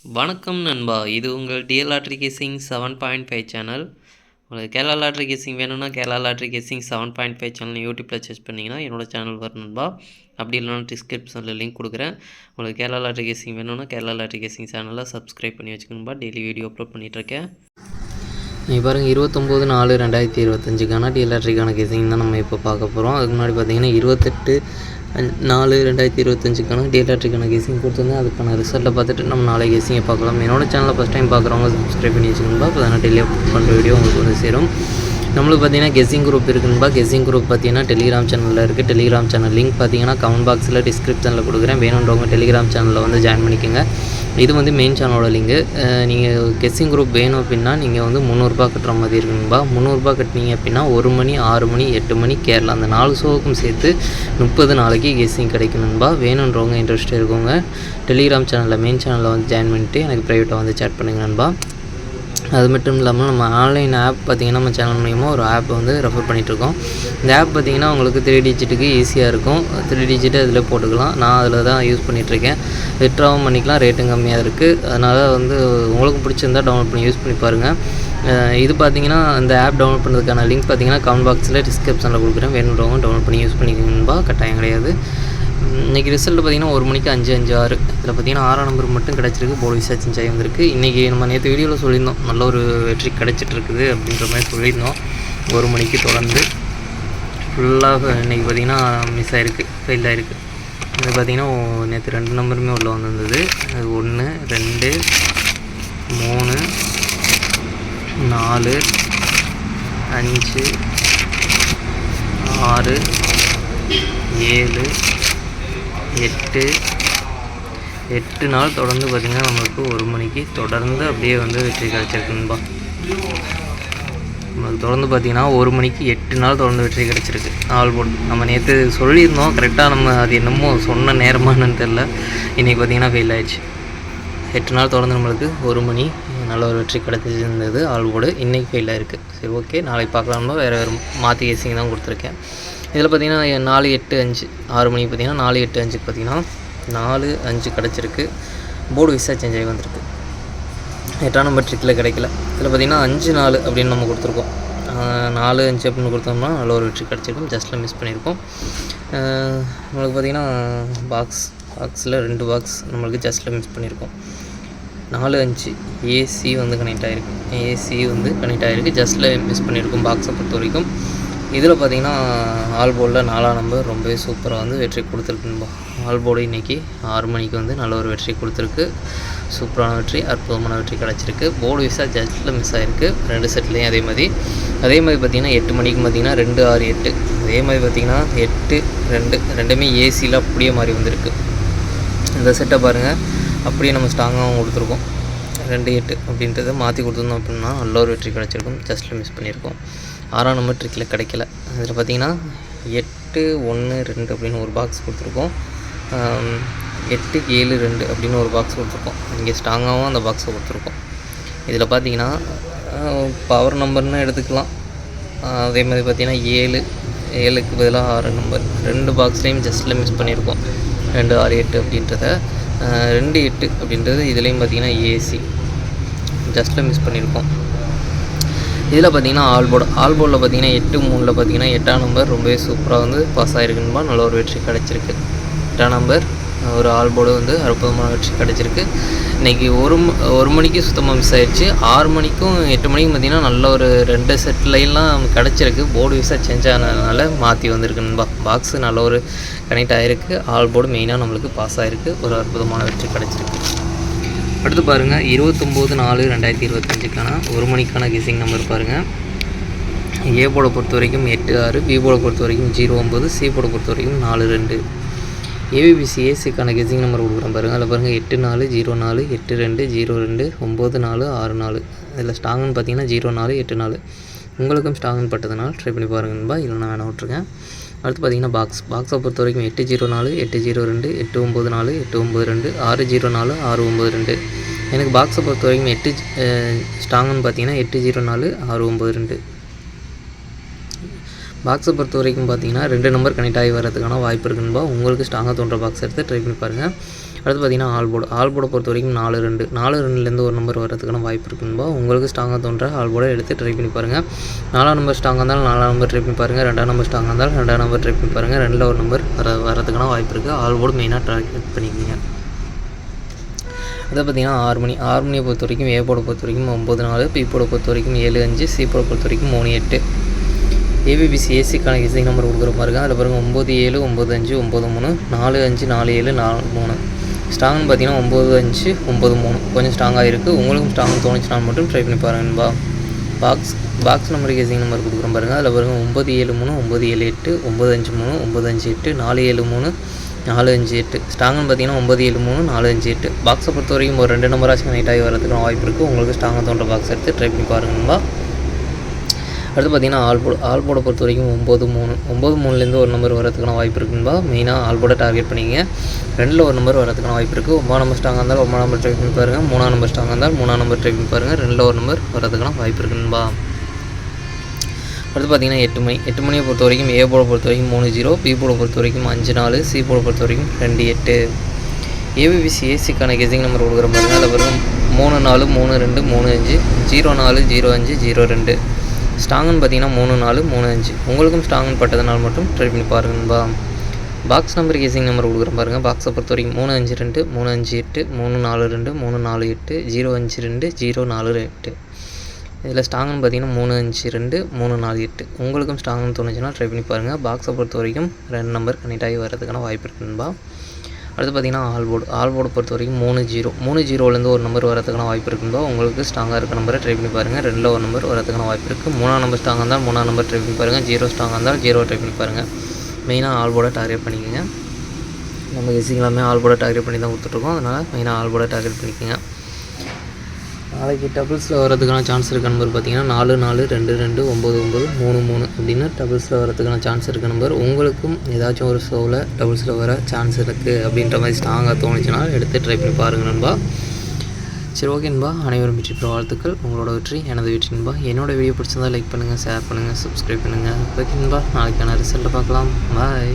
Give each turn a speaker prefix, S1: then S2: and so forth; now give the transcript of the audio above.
S1: வணக்கம் நண்பா, இது உங்கள் டிஎல் லாட்ரி கேசிங் 7.5 சேனல். உங்களுக்கு கேரளா லாட்ரி கேசிங் வேணும்னா கேரளா லாட்ரி கேசிங் 7.5 சேனல் யூடியூப்பில் சர்ச் பண்ணிங்கன்னா என்னோட சேனல் வரும் நண்பா. அப்படி இல்லைனா டிஸ்கிரிப்ஷனில் லிங்க் கொடுக்குறேன். உங்களுக்கு கேரளா லாட்ரி கேசிங் வேணும்னா கேரளா லாட்ரி கேசிங் சேனலை சப்ஸ்கிரைப் பண்ணி வச்சுக்கணும்பா. டெய்லி வீடியோ அப்லோட் பண்ணிகிட்ருக்கேன். நீங்கள் பாருங்கள், 29/4/2025 டிஎல் லாட்ரிக்கான கேசிங் தான் நம்ம இப்போ பார்க்க போகிறோம். அதுக்கு முன்னாடி பார்த்தீங்கன்னா 28/4/2025 டிஎல் லாட்ரிக்கான கேசிங் கொடுத்துருந்தேன். அதுக்கான ரிசல்ட்டை பார்த்துட்டு நம்ம நாளை கேசிங்கை பார்க்கலாம். என்னோட சேனலை ஃபஸ்ட் டைம் பார்க்குறவங்க சப்ஸ்கிரைப் பண்ணி வச்சுக்கணும்பா. அப்போ தான் டெய்லி அப்லோட் பண்ணுற வீடியோ உங்களுக்கு வந்து சேரும். நம்மளுக்கு பார்த்தீங்கன்னா கெஸ்ஸிங் குரூப் இருக்குதுன்பா. கெஸ்ஸிங் குரூப் பார்த்தீங்கன்னா டெலிகிராம் சேனலில் இருக்குது. டெலிகிராம் சேனல் லிங்க் பார்த்தீங்கன்னா கமெண்ட் பாக்ஸில் டிஸ்கிரிப்ஷனில் கொடுக்குறேன். வேணுன்றவங்க டெலிகிராம் சேனலில் வந்து ஜாயின் பண்ணிக்கோங்க. இது வந்து மெயின் சேனலோட லிங்கு. நீங்கள் கெஸ்ஸிங் குரூப் வேணும் அப்படின்னா நீங்கள் வந்து 300 கட்டுற மாதிரி இருக்குங்கப்பா. 300 கட்டினீங்க அப்படின்னா 1 மணி, 6 மணி, 8 மணி கேரளா அந்த 4 ஷோவுக்கும் சேர்த்து 30 நாளைக்கு கெஸ்ஸிங் கிடைக்கணும்பா. வேணுன்றவங்க இன்ட்ரெஸ்ட் இருக்கவங்க டெலிகிராம் சேனலில் மெயின் சேனலில் வந்து ஜாயின் பண்ணிவிட்டு எனக்கு ப்ரைவேட்டாக வந்து சேட் பண்ணுங்க நண்பா. அது மட்டும் இல்லாமல் நம்ம ஆன்லைன் ஆப் பார்த்திங்கன்னா நம்ம சேனல் மூலிமா ஒரு ஆப் வந்து ரெஃபர் பண்ணிகிட்ருக்கோம். இந்த ஆப் பார்த்திங்கன்னா உங்களுக்கு 3 டிஜிட்டுக்கு ஈஸியாக இருக்கும். 3 டிஜிட்டு அதில் போட்டுக்கலாம். நான் அதில் தான் யூஸ் பண்ணிகிட்ருக்கேன். வித்ட்ராவும் பண்ணிக்கலாம், ரேட்டும் கம்மியாக இருக்குது. அதனால் வந்து உங்களுக்கு பிடிச்சிருந்தால் டவுன்லோட் பண்ணி யூஸ் பண்ணி பாருங்கள். இது பார்த்திங்கன்னா இந்த ஆப் டவுன்லோட் பண்ணுறதுக்கான லிங்க் பார்த்திங்கன்னா கமெண்ட் பாக்ஸில் டிஸ்கிரிப்ஷனில் கொடுக்குறேன். வேணுன்றவங்க டவுன்லோட் பண்ணி யூஸ் பண்ணிக்கணும்பா, கட்டாயம் கிடையாது. இன்றைக்கி ரிசல்ட் பார்த்திங்கன்னா 1 மணிக்கு 5:56. இதில் பார்த்திங்கன்னா 6ஆம் நம்பர் மட்டும் கிடச்சிருக்கு. போர்டு விசா சேஞ்ச் ஆகி வந்திருக்கு. இன்றைக்கி நம்ம நேற்று வீடியோவில் சொல்லியிருந்தோம் நல்ல ஒரு வெற்றி கிடச்சிட்ருக்குது அப்படின்ற மாதிரி சொல்லியிருந்தோம். 1 மணிக்கு தொடர்ந்து ஃபுல்லாக இன்றைக்கி பார்த்திங்கன்னா மிஸ் ஆகிருக்கு, ஃபெயில் ஆகிருக்கு. இது பார்த்திங்கன்னா நேற்று 2 நம்பருமே உள்ளே வந்திருந்தது. அது 1, 2, 3, 4, 5, 6, 7, 8 நாள் தொடர்ந்து பார்த்திங்கன்னா நம்மளுக்கு 1 மணிக்கு தொடர்ந்து அப்படியே வந்து வெற்றி கிடச்சிருக்குன்பா. நம்மளுக்கு தொடர்ந்து பார்த்திங்கன்னா 1 மணிக்கு 8 நாள் தொடர்ந்து வெற்றி கிடச்சிருக்கு. ஆல் போர்டு நம்ம நேற்று சொல்லியிருந்தோம், கரெக்டாக நம்ம அது என்னமோ சொன்ன நேரமானு தெரில. இன்றைக்கி பார்த்திங்கன்னா ஃபெயில் ஆகிடுச்சு. 8 நாள் தொடர்ந்து நம்மளுக்கு 1 மணி நல்ல ஒரு வெற்றி கிடச்சிருந்தது ஆல் போர்டு. இன்றைக்கி ஃபெயில் ஆகிருக்கு. சரி, ஓகே, நாளைக்கு பார்க்கலாம்னா வேறு மாற்றி கேசிங் தான் கொடுத்துருக்கேன். இதில் பார்த்திங்கன்னா 4, 8, 5 6 மணிக்கு பார்த்திங்கன்னா 4, 8, 5 பார்த்திங்கன்னா 4, 5 கிடச்சிருக்கு. போர்டு விசா சேஞ்ச் ஆகி வந்திருக்கு. 8ஆம் நம்பர் ட்ரிக்கில் கிடைக்கல. இதில் பார்த்திங்கன்னா 5, 4 அப்படின்னு நம்ம கொடுத்துருக்கோம். 4, 5 அப்படின்னு கொடுத்தோம்னா நல்ல ஒரு வெற்றி கிடச்சிருக்கும். ஜஸ்ட்டில் மிஸ் பண்ணியிருக்கோம். நம்மளுக்கு பார்த்திங்கன்னா பாக்ஸில் 2 பாக்ஸ் நம்மளுக்கு ஜஸ்ட்டில் மிஸ் பண்ணியிருக்கோம். 4, 5 ஏசி வந்து கனெக்ட் ஆகிருக்கு. ஏசி வந்து கனெக்ட் ஆகிருக்கு. ஜஸ்ட்டில் மிஸ் பண்ணியிருக்கோம் பாக்ஸை பொறுத்த வரைக்கும். இதில் பார்த்திங்கன்னா ஆல் போர்டில் 4ஆம் நம்பர் ரொம்பவே சூப்பராக வந்து வெற்றி கொடுத்துருக்குன்பா. ஆல் போர்டு இன்றைக்கி 6 மணிக்கு வந்து நல்ல ஒரு வெற்றி கொடுத்துருக்கு. சூப்பரான வெற்றி, அற்புதமான வெற்றி கிடச்சிருக்கு. போர்டு விசா ஜஸ்ட்டில் மிஸ் ஆகிருக்கு 2 செட்லேயும். அதே மாதிரி பார்த்திங்கன்னா 8 மணிக்கு பார்த்திங்கன்னா 2, 6, 8 அதே மாதிரி பார்த்திங்கன்னா 8, 2 ரெண்டுமே ஏசியில் அப்படியே மாறி வந்திருக்கு. இந்த செட்டை பாருங்கள், அப்படியே நம்ம ஸ்ட்ராங்காகவும் கொடுத்துருக்கோம். 2, 8 அப்படின்றத மாற்றி கொடுத்துருந்தோம் அப்படின்னா நல்ல ஒரு வெற்றி கிடச்சிருக்கும். ஜஸ்ட்டில் மிஸ் பண்ணியிருக்கோம். 6ஆம் நம்பர் ட்ரிக்கில் கிடைக்கல. இதில் பார்த்திங்கன்னா 8, 1, 2 அப்படின்னு ஒரு பாக்ஸ் கொடுத்துருக்கோம். 8, 7, 2 அப்படின்னு ஒரு பாக்ஸ் கொடுத்துருக்கோம். இங்கே ஸ்ட்ராங்காகவும் அந்த பாக்ஸை கொடுத்துருக்கோம். இதில் பார்த்திங்கன்னா பவர் நம்பர்னு எடுத்துக்கலாம். அதே மாதிரி பார்த்திங்கன்னா 7க்கு பதிலாக 6 நம்பர் 2 பாக்ஸ்லேயும் ஜஸ்ட்டில் மிஸ் பண்ணியிருக்கோம். 2, 6, 8 அப்படின்றத 2, 8 அப்படின்றது இதுலேயும் பார்த்திங்கன்னா ஏசி ஜஸ்ட்டில் மிஸ் பண்ணியிருக்கோம். இதில் பார்த்திங்கன்னா ஆல் போர்டில் பார்த்திங்கன்னா 8, 3 பார்த்திங்கன்னா 8ஆம் நம்பர் ரொம்பவே சூப்பராக வந்து பாஸ் ஆகிருக்குன்பா. நல்ல ஒரு வெற்றி கிடச்சிருக்கு. 8ஆம் நம்பர் ஒரு ஆல் போர்டு வந்து அற்புதமான வெற்றி கிடச்சிருக்கு. இன்றைக்கி 1 மணிக்கு சுத்தமாக மிஸ் ஆகிடுச்சு. 6 மணிக்கும் 8 மணிக்கும் பார்த்திங்கன்னா நல்ல ஒரு 2 செட்லைன்லாம் கிடச்சிருக்கு. போர்டு விசா சேஞ்ச் ஆனதுனால மாற்றி வந்திருக்குன்பா. பாக்ஸு நல்ல ஒரு கனெக்ட் ஆகிருக்கு. ஆல் போர்டு மெயினாக நம்மளுக்கு பாஸ் ஆகிருக்கு. ஒரு அற்புதமான வெற்றி கிடச்சிருக்கு. அடுத்து பாருங்கள், 29/4/2025 1 மணிக்கான கெஸ்ஸிங் நம்பர் பாருங்கள். ஏ போர்டை பொறுத்த வரைக்கும் 8, 6, பி போர்டை பொறுத்த வரைக்கும் 0, 9, சி போர்டை பொறுத்த வரைக்கும் 4, 2. ஏபிபிசி ஏசிக்கான கெஸ்ஸிங் நம்பர் கொடுக்குறேன் பாருங்கள். அதில் பாருங்கள் 8, 4, 0, 4, 8, 2, 0, 2, 9, 4, 6, 4. இதில் ஸ்ட்ராங்குன்னு பார்த்தீங்கன்னா 0, 4, 8, 4. உங்களுக்கும் ஸ்ட்ராங்குன்னு பட்டதுனால ட்ரை பண்ணி பாருங்கன்பா, இல்லைனா வேணாம் விட்ருக்கேன். அடுத்து பார்த்திங்கன்னா பாக்ஸை பொறுத்த வரைக்கும் 8, 0, 4, 8, 0, 2, 8, 9, 4, 8, 9, 2, 6, 0, 4, 6, 9, 2. எனக்கு பாக்ஸை பொறுத்த வரைக்கும் 8 ஸ்ட்ராங்குன்னு பார்த்தீங்கன்னா 8, 0, 4, 6, 9, 2. பாக்ஸை பொறுத்த வரைக்கும் பார்த்தீங்கன்னா 2 நம்பர் கனெக்ட் ஆகி வரதுக்கான வாய்ப்பு இருக்குன்பா. உங்களுக்கு ஸ்ட்ராங்காக தோன்ற பாக்ஸ் எடுத்து ட்ரை பண்ணி பாருங்கள். அடுத்து பார்த்திங்கன்னா ஆல் போர்டை பொறுத்த வரைக்கும் 4-2 4-2லேருந்து ஒரு நம்பர் வரதுக்கான வாய்ப்பு இருக்குன்பா. உங்களுக்கு ஸ்ட்ராங்காக தோன்ற ஆல் போர்டை எடுத்து ட்ரை பண்ணி பாருங்கள். 4ஆம் நம்பர் ஸ்ட்ராங்காக இருந்தாலும் 4ஆம் நம்பர் ட்ரை பண்ணி பாருங்கள். 2ஆம் நம்பர் ஸ்ட்ராங்காக இருந்தாலும் 2ஆம் நம்பர் ட்ரை பண்ணி பாருங்கள். 2ல் ஒரு நம்பர் வரதுக்கான வாய்ப்பு இருக்குது. ஆல் போர்டு மெயினாக டார்கெட் பண்ணிக்கிங்க. அதை பார்த்திங்கன்னா 6 மணியை பொறுத்த வரைக்கும் ஏ போர்டை பொறுத்த வரைக்கும் 9-4, பி போர்டை பொறுத்த வரைக்கும் 7-5, சி போர்டை பொறுத்த வரைக்கும் 3-8. ஏபிபிசி ஏசிக்கான கிசிங் நம்பர் கொடுக்குற மாதிரி அதில் பாருங்கள் 9-7, 9-5, 9-3, 4-5, 4-7, 4-3. ஸ்ட்ராங்னு பார்த்தீங்கன்னா 9-5, 9-3 கொஞ்சம் ஸ்ட்ராங்காக இருக்குது. உங்களுக்கும் ஸ்ட்ராங் தோணுச்சுனால் மட்டும் ட்ரை பண்ணி பாருங்கன்பா. பாக்ஸ் நம்பர் கேசிங் நம்பர் கொடுக்குறோம் பாருங்கள். அதில் பாருங்கள் 9-7-3, 9-7-8, 9-5-3, 9-5-8, 4-7-3, 4-5-8. ஸ்ட்ராங்னு பார்த்தீங்கன்னா 9-7-3, 4-5-8. பாக்ஸை பொறுத்த வரைக்கும் ஒரு 2 நம்பராச்சும் கனெக்ட் ஆகி வரதுக்கான வாய்ப்பு இருக்குது. உங்களுக்கு ஸ்ட்ராங்காக தோன்ற பாக்ஸ் எடுத்து ட்ரை பண்ணி பாருங்கன்பா. அடுத்து பார்த்திங்கன்னா ஆல் போர்டை பொறுத்த வரைக்கும் 9-3லேருந்து ஒரு நம்பர் வரதுக்கான வாய்ப்பு இருக்குன்பா. மெயினாக ஆல் போர்டை டார்கெட் பண்ணிங்க. 2ல் ஒரு நம்பர் வரதுக்கான வாய்ப்பு இருக்குது. 9ஆம் நம்பர் ஸ்ட்ராங்காக இருந்தாலும் 9ஆம் நம்பர் ட்ரை பண்ணி பாருங்கள். 3ஆம் நம்பர் ஸ்ட்ராங்காக இருந்தால் 3ஆம் நம்பர் ட்ரை பண்ணி பாருங்கள். 2ல் ஒரு நம்பர் வரதுக்கான வாய்ப்பு இருக்குன்பா. அடுத்து பார்த்திங்கன்னா 8 மணியை பொறுத்த வரைக்கும் ஏ போர்டை பொறுத்த வரைக்கும் 3-0, பி போர்டை பொறுத்த வரைக்கும் 5-4, சி போர்டை பொறுத்த வரைக்கும் 2-8. ஏபிபிசி ஏசிக்கான கெசிங் நம்பர் கொடுக்குற பாருங்கள். அதில் பாருங்கள் 3-4, 3-2, 3-5, 0-4, 0-5, 0-2. ஸ்ட்ராங்குன்னு பார்த்தீங்கன்னா 3-4, 3-5. உங்களுக்கும் ஸ்ட்ராங்குன்னு பட்டதுனால மட்டும் ட்ரை பண்ணி பாருங்கன்பா. பாக்ஸ் நம்பர் கேசிங் நம்பர் கொடுக்குற பாருங்கள். பாக்ஸை பொறுத்த வரைக்கும் 3-5-2, 3-5-8, 3-4-2, 3-4-8, 0-5-2, 0-4-8. இதில் ஸ்ட்ராங்குன்னு பார்த்தீங்கன்னா 3-5-2, 3-4-8. உங்களுக்கும் ஸ்ட்ராங்குன்னு தோணுச்சுன்னா ட்ரை பண்ணி பாருங்கள். பாக்ஸை பொறுத்த வரைக்கும் 2 நம்பர் கனெக்ட் ஆகி வரதுக்கான வாய்ப்பு இருக்குன்பா. அடுத்து பார்த்திங்கன்னா ஆல் போர்டு பொறுத்த வரைக்கும் 3-0லேருந்து ஒரு நம்பர் வரதுக்கான வாய்ப்பு இருக்குன்பா. உங்களுக்கு ஸ்ட்ராங்காக இருக்க நம்பரை ட்ரை பண்ணி பாருங்கள். 2ல் ஒரு நம்பர் வரதுக்கான வாய்ப்பு இருக்குது. 3ஆம் நம்பர் ஸ்ட்ராங்காக இருந்தால் 3ஆம் நம்பர் ட்ரை பண்ணி பாருங்கள். 0 ஸ்ட்ராங்காக இருந்தால் 0 ட்ரை பண்ணி பாருங்கள். மெயினாக ஆல் போர்டை டார்கெட் பண்ணிக்கோங்க. நம்ம கெஸிங் எல்லாமே ஆல் போர்டை டார்கெட் பண்ணி தான் கொடுத்துட்ருக்கோம். அதனால் மெயினாக ஆல் போர்டை டார்கெட் பண்ணிக்கோங்க. நாளைக்கு டபுள்ஸில் வரதுக்கான சான்ஸ் இருக்க நம்பர் பார்த்திங்கன்னா 4-4, 2-2, 9-9, 3-3 அப்படின்னு டபுள்ஸில் வரதுக்கான சான்ஸ் இருக்க நம்பர். உங்களுக்கும் ஏதாச்சும் ஒரு ஷோவில் டபுள்ஸில் வர சான்ஸ் இருக்குது அப்படின்ற மாதிரி ஸ்ட்ராங்காக தோணுச்சுன்னா எடுத்து ட்ரை பண்ணி பாருங்கள் நண்பா. சரி ஓகே நண்பா, அனைவரும் வெற்றி பெற வாழ்த்துக்கள். உங்களோட வெற்றி எனது வெற்றி நண்பா. என்னோடய வீடியோ பிடிச்சிருந்தால் லைக் பண்ணுங்கள், ஷேர் பண்ணுங்கள், சப்ஸ்கிரைப் பண்ணுங்கள். ஓகே நண்பா, நாளைக்கான ரிசல்ட்டை பார்க்கலாம். பாய்.